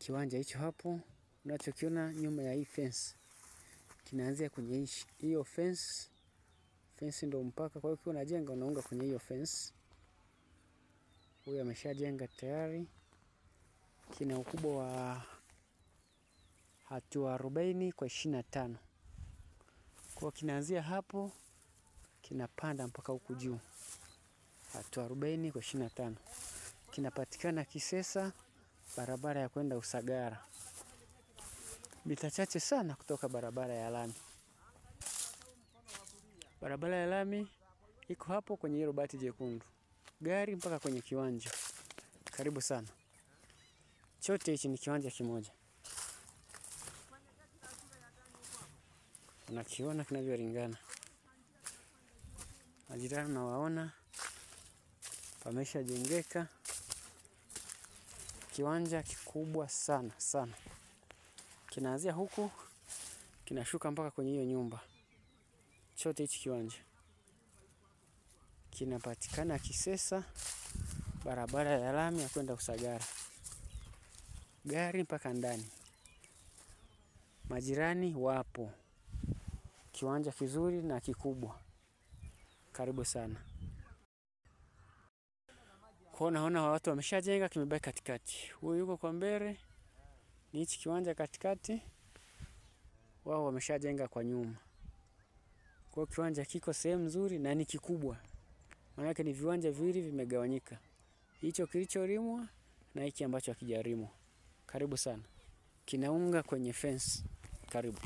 kiwanja hicho hapo unachokiona nyuma ya hii fence. Kinaanzia kwenye hiyo fence. Fence ndio mpaka, kwa hiyo ukiwa unajenga unaunga kwenye hiyo fence. Huyu ameshajenga tayari. Kina ukubwa wa hatua 40 kwa 25. Kwa kinaanzia hapo kinapanda mpaka huku juu. Hatua 40 kwa 25. Kinapatikana Kisesa, barabara ya kwenda Usagara. Mita chache sana kutoka barabara ya lami. Barabara ya lami iko hapo kwenye hilo bati jekundu. Gari mpaka kwenye kiwanja. Karibu sana. Chote hichi ni kiwanja kimoja. Unakiona kinavyolingana. Majirani nawaona. Pameshajengeka. Kiwanja kikubwa sana sana. Kinaanzia huku, kinashuka mpaka kwenye hiyo nyumba. Chote hichi kiwanja kinapatikana Kisesa, barabara ya lami ya kwenda Usagara. Gari mpaka ndani. Majirani wapo. Kiwanja kizuri na kikubwa. Karibu sana. Kwa naona watu wameshajenga, kimebaki katikati. Huyu yuko kwa mbele, ni hichi kiwanja katikati. Wao wameshajenga kwa nyuma. Kwa kiwanja kiko sehemu nzuri na ni kikubwa. Maana yake ni viwanja viwili vimegawanyika. Hicho kilicholimwa na hiki ambacho hakijalimwa. Karibu sana. Kinaunga kwenye fence. Karibu.